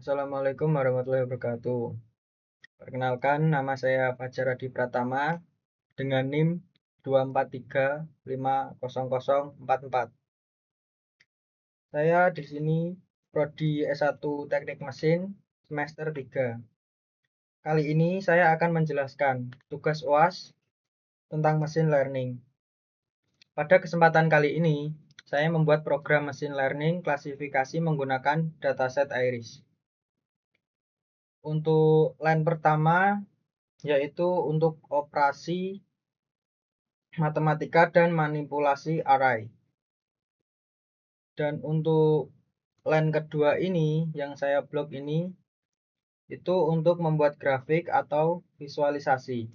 Assalamualaikum warahmatullahi wabarakatuh. Perkenalkan, nama saya Fajar Adi Pratama dengan NIM 243500044. Saya di sini prodi S1 Teknik Mesin semester 3. Kali ini saya akan menjelaskan tugas UAS tentang machine learning. Pada kesempatan kali ini, saya membuat program machine learning klasifikasi menggunakan dataset Iris. Untuk line pertama yaitu untuk operasi matematika dan manipulasi array. Dan untuk line kedua ini yang saya blok ini itu untuk membuat grafik atau visualisasi.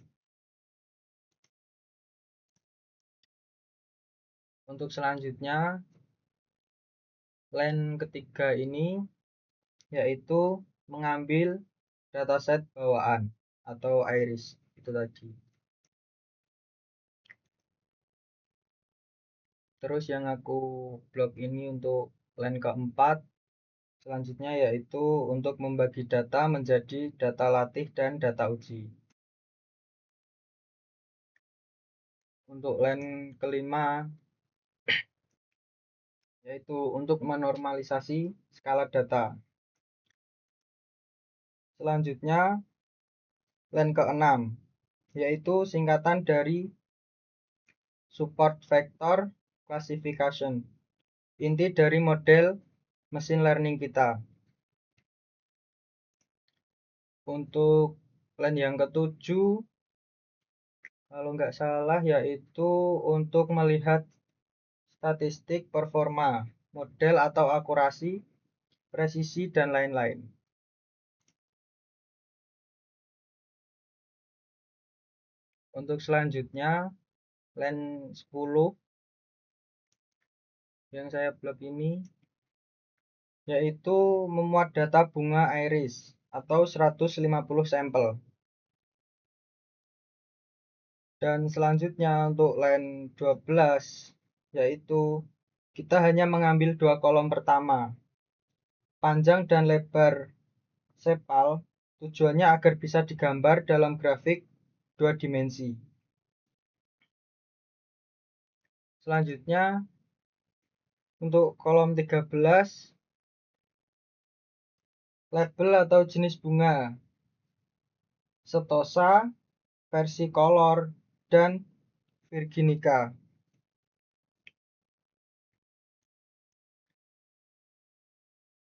Untuk selanjutnya line ketiga ini yaitu mengambil dataset bawaan atau iris itu tadi. Terus yang aku blok ini untuk line keempat selanjutnya yaitu untuk membagi data menjadi data latih dan data uji. Untuk line kelima yaitu untuk menormalisasi skala data. Selanjutnya line keenam yaitu singkatan dari support vector classification, inti dari model machine learning kita. Untuk line yang ketujuh kalau nggak salah yaitu untuk melihat statistik performa, model atau akurasi, presisi, dan lain-lain. Untuk selanjutnya line 10 yang saya blok ini yaitu memuat data bunga iris atau 150 sampel. Dan selanjutnya untuk line 12 yaitu kita hanya mengambil dua kolom pertama, panjang dan lebar sepal, tujuannya agar bisa digambar dalam grafik dua dimensi. Selanjutnya untuk kolom 13 label atau jenis bunga, setosa, versicolor, dan virginica.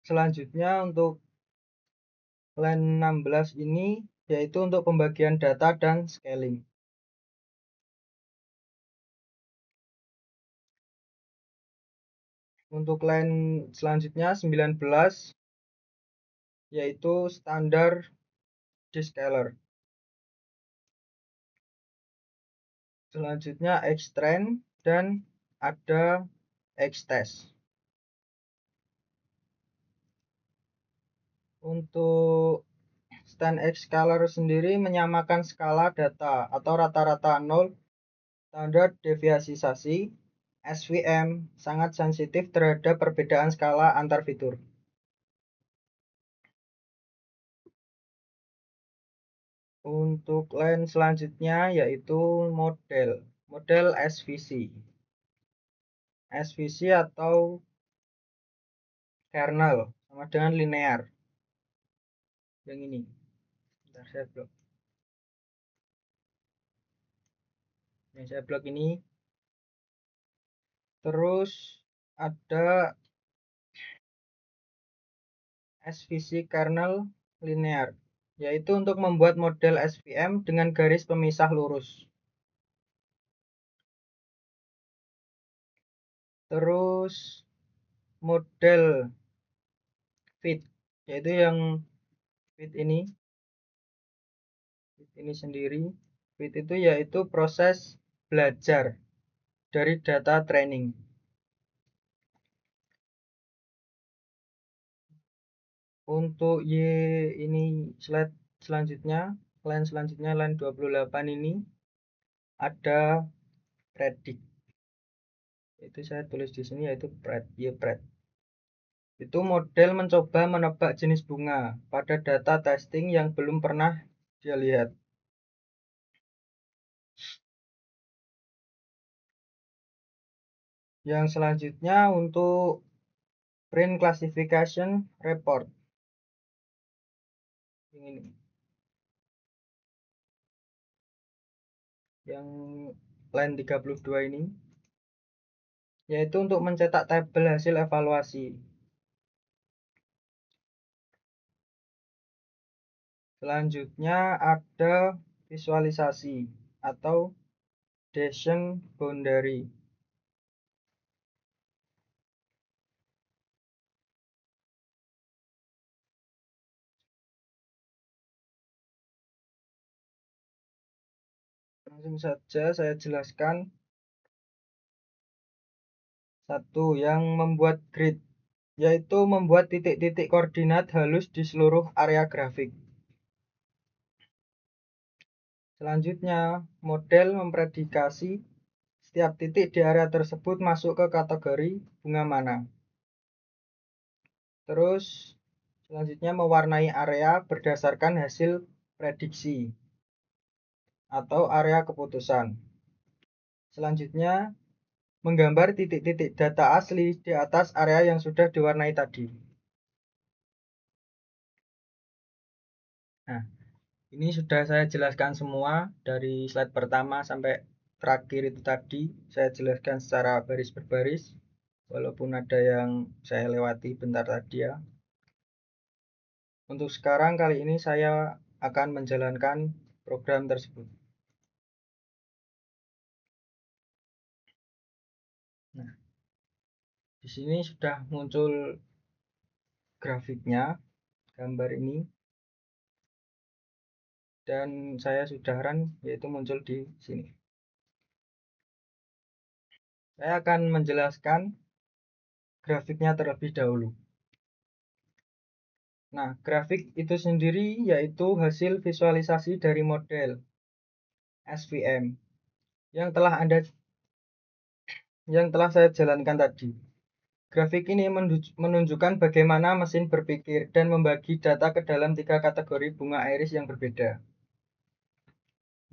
Selanjutnya untuk line 16 ini yaitu untuk pembagian data dan scaling. Untuk line selanjutnya 19 yaitu standar descaler. Selanjutnya xtrend dan ada xtest. Untuk StandXscaler sendiri menyamakan skala data atau rata-rata 0 standar deviasi SVM sangat sensitif terhadap perbedaan skala antar fitur. Untuk line selanjutnya yaitu model SVC. SVC atau kernel sama dengan linear. Yang ini. Bentar, saya blok. Yang saya blok ini. Terus ada SVC kernel linear, yaitu untuk membuat model SVM dengan garis pemisah lurus. Terus model fit, yaitu yang fit ini sendiri. Fit itu yaitu proses belajar dari data training. Untuk Y ini slide selanjutnya, line selanjutnya line 28 ini ada predict. Itu saya tulis di sini yaitu pred, Y pred. Itu model mencoba menebak jenis bunga pada data testing yang belum pernah dia lihat. Yang selanjutnya untuk print classification report. Ini yang line 32 ini, yaitu untuk mencetak tabel hasil evaluasi. Selanjutnya ada visualisasi atau decision boundary. Langsung saja saya jelaskan. Satu, yang membuat grid, yaitu membuat titik-titik koordinat halus di seluruh area grafik. Selanjutnya, model memprediksi setiap titik di area tersebut masuk ke kategori bunga mana. Terus, selanjutnya mewarnai area berdasarkan hasil prediksi atau area keputusan. Selanjutnya, menggambar titik-titik data asli di atas area yang sudah diwarnai tadi. Nah, ini sudah saya jelaskan semua dari slide pertama sampai terakhir itu tadi. Saya jelaskan secara baris berbaris, walaupun ada yang saya lewati bentar tadi ya. Untuk sekarang kali ini saya akan menjalankan program tersebut. Nah, di sini sudah muncul grafiknya, gambar ini, dan saya sudah run, yaitu muncul di sini. Saya akan menjelaskan grafiknya terlebih dahulu. Nah, grafik itu sendiri yaitu hasil visualisasi dari model SVM yang telah saya jalankan tadi. Grafik ini menunjukkan bagaimana mesin berpikir dan membagi data ke dalam 3 kategori bunga iris yang berbeda.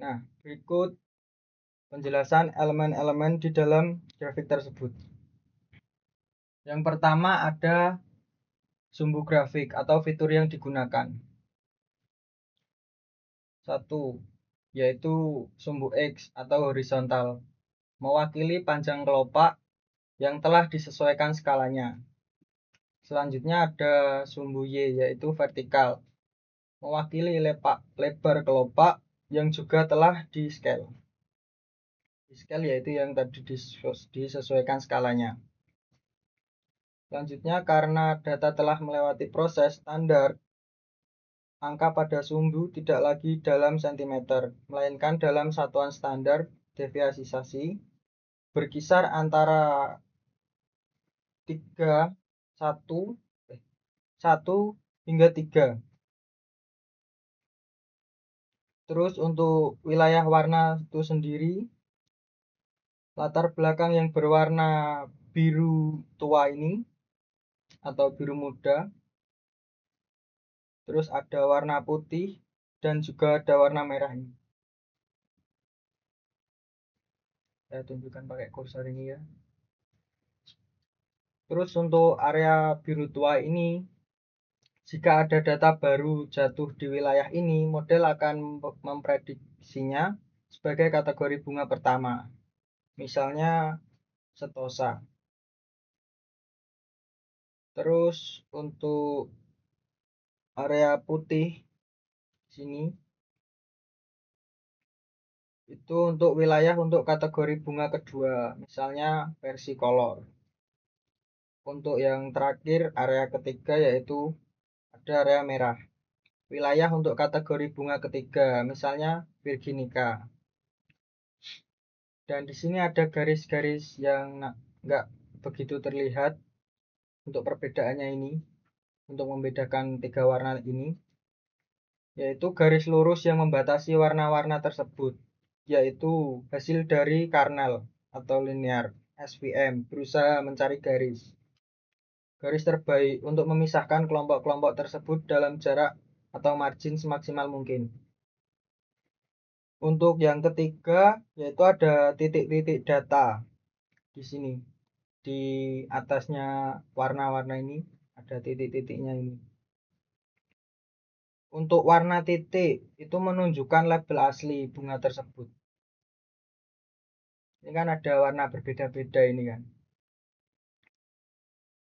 Nah, berikut penjelasan elemen-elemen di dalam grafik tersebut. Yang pertama ada sumbu grafik atau fitur yang digunakan. Satu, yaitu sumbu X atau horizontal, mewakili panjang kelopak yang telah disesuaikan skalanya. Selanjutnya ada sumbu Y, yaitu vertikal, mewakili lebar kelopak yang juga telah di scale. Di scale yaitu yang tadi disesuaikan skalanya. Selanjutnya, karena data telah melewati proses standar, angka pada sumbu tidak lagi dalam cm, melainkan dalam satuan standar deviasi berkisar antara 1 hingga 3. Terus untuk wilayah warna itu sendiri, latar belakang yang berwarna biru tua ini atau biru muda, terus ada warna putih dan juga ada warna merah ini. Saya tunjukkan pakai kursor ini ya. Terus untuk area biru tua ini, jika ada data baru jatuh di wilayah ini, model akan memprediksinya sebagai kategori bunga pertama. Misalnya setosa. Terus untuk area putih sini itu untuk wilayah untuk kategori bunga kedua, misalnya versi color. Untuk yang terakhir area ketiga yaitu ada area merah, wilayah untuk kategori bunga ketiga, misalnya virginica. Dan di sini ada garis-garis yang nggak begitu terlihat untuk perbedaannya ini, untuk membedakan 3 warna ini, yaitu garis lurus yang membatasi warna-warna tersebut, yaitu hasil dari kernel atau linear SVM berusaha mencari garis. garis terbaik untuk memisahkan kelompok-kelompok tersebut dalam jarak atau margin semaksimal mungkin. Untuk yang ketiga yaitu ada titik-titik data di sini. Di atasnya warna-warna ini ada titik-titiknya ini. Untuk warna titik itu menunjukkan label asli bunga tersebut. Ini kan ada warna berbeda-beda ini kan.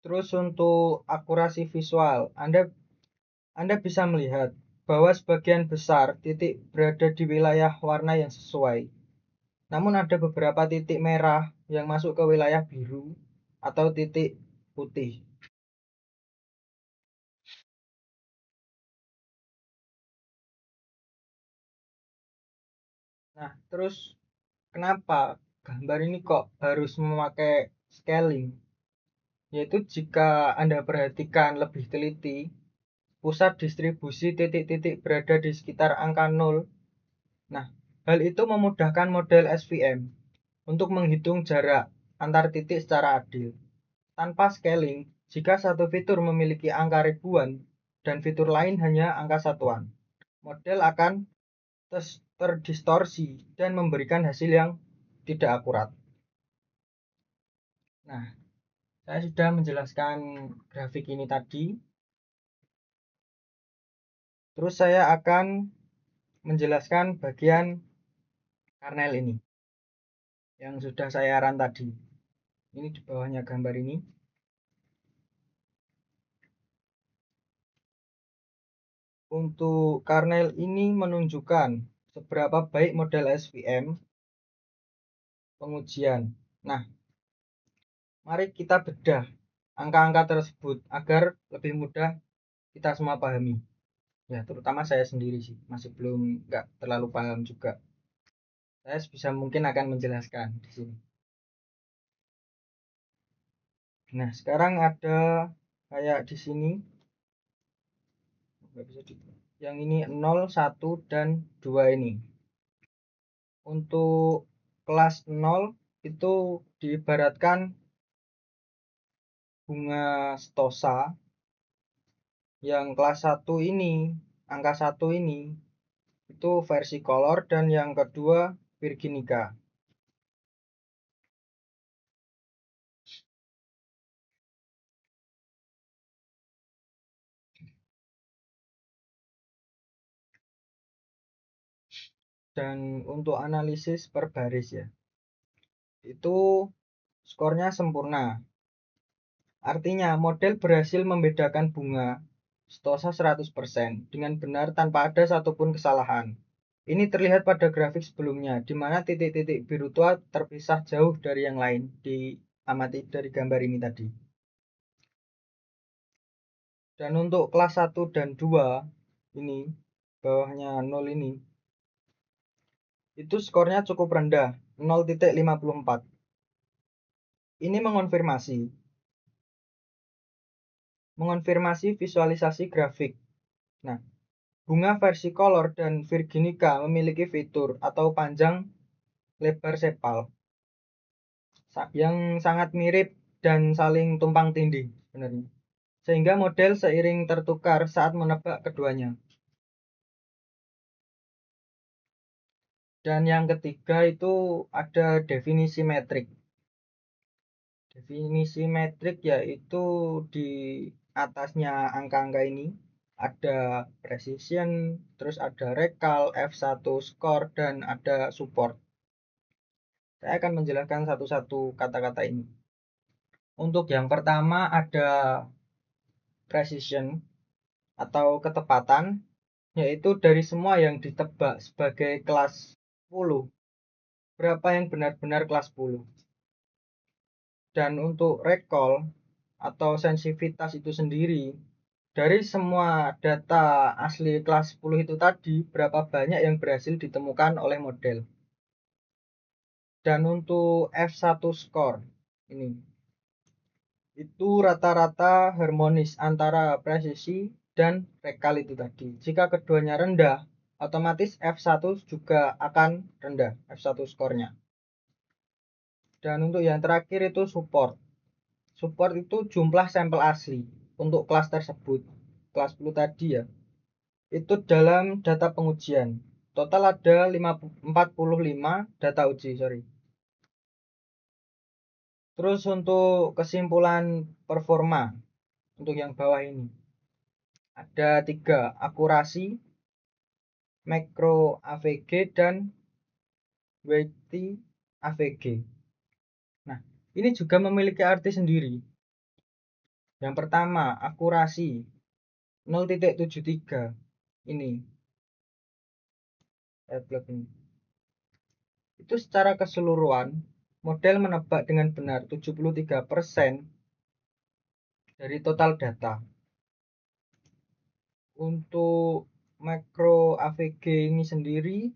Terus untuk akurasi visual, Anda bisa melihat bahwa sebagian besar titik berada di wilayah warna yang sesuai. Namun ada beberapa titik merah yang masuk ke wilayah biru atau titik putih. Nah, terus kenapa gambar ini kok harus memakai scaling? Yaitu jika Anda perhatikan lebih teliti, pusat distribusi titik-titik berada di sekitar angka 0. Nah, hal itu memudahkan model SVM untuk menghitung jarak antar titik secara adil. Tanpa scaling, jika satu fitur memiliki angka ribuan dan fitur lain hanya angka satuan, model akan terdistorsi dan memberikan hasil yang tidak akurat. Nah, saya sudah menjelaskan grafik ini tadi. Terus saya akan menjelaskan bagian kernel ini yang sudah saya run tadi. Ini di bawahnya gambar ini. Untuk kernel ini menunjukkan seberapa baik model SVM pengujian. Nah, mari kita bedah angka-angka tersebut agar lebih mudah kita semua pahami. Ya, terutama saya sendiri sih, masih belum nggak terlalu paham juga. Saya sebisa mungkin akan menjelaskan di sini. Nah, sekarang ada kayak di sini. Yang ini 0, 1, dan 2 ini. Untuk kelas 0 itu diibaratkan bunga stosa. Yang kelas 1 ini, angka 1 ini, itu versi color, dan yang kedua virginica. Dan untuk analisis per baris ya, itu skornya sempurna. Artinya model berhasil membedakan bunga stosa 100% dengan benar tanpa ada satupun kesalahan. Ini terlihat pada grafik sebelumnya, di mana titik-titik biru tua terpisah jauh dari yang lain, diamati dari gambar ini tadi. Dan untuk kelas 1 dan 2, ini, bawahnya 0 ini, itu skornya cukup rendah, 0,54. Ini mengonfirmasi visualisasi grafik. Nah, bunga versi color dan virginica memiliki fitur atau panjang lebar sepal yang sangat mirip dan saling tumpang tindih sebenarnya. Sehingga model seiring tertukar saat menebak keduanya. Dan yang ketiga itu ada definisi metrik. Definisi metrik yaitu di atasnya angka-angka ini ada precision, terus ada recall, F1 score, dan ada support. Saya akan menjelaskan satu-satu kata-kata ini. Untuk yang pertama ada precision atau ketepatan, yaitu dari semua yang ditebak sebagai kelas 10, berapa yang benar-benar kelas 10. Dan untuk recall atau sensitivitas itu sendiri, dari semua data asli kelas 10 itu tadi, berapa banyak yang berhasil ditemukan oleh model. Dan untuk F1 score ini, itu rata-rata harmonis antara presisi dan recall itu tadi. Jika keduanya rendah, otomatis F1 juga akan rendah, F1 skornya. Dan untuk yang terakhir itu support. support itu jumlah sampel asli untuk kelas tersebut, kelas 10 tadi ya. Itu dalam data pengujian. Total ada 45 data uji, sorry. Terus untuk kesimpulan performa untuk yang bawah ini ada 3, akurasi, makro AVG, dan weighty AVG. Nah, ini juga memiliki arti sendiri. Yang pertama, akurasi 0,73 ini. Ini. Itu secara keseluruhan model menebak dengan benar 73% dari total data. Untuk makro AVG ini sendiri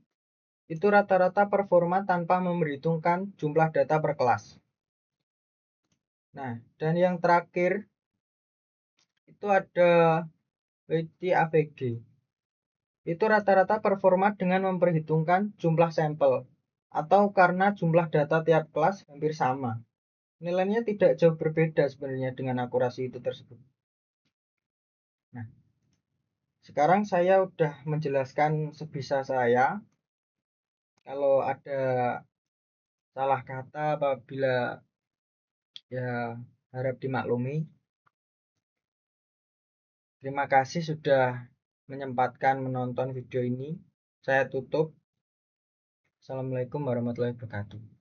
itu rata-rata performa tanpa memperhitungkan jumlah data per kelas. Nah, dan yang terakhir itu ada weighty AVG. Itu rata-rata performa dengan memperhitungkan jumlah sampel atau karena jumlah data tiap kelas hampir sama. Nilainya tidak jauh berbeda sebenarnya dengan akurasi itu tersebut. Nah, sekarang saya udah menjelaskan sebisa saya. Kalau ada salah kata apabila ya harap dimaklumi. Terima kasih sudah menyempatkan menonton video ini. Saya tutup. Assalamualaikum warahmatullahi wabarakatuh.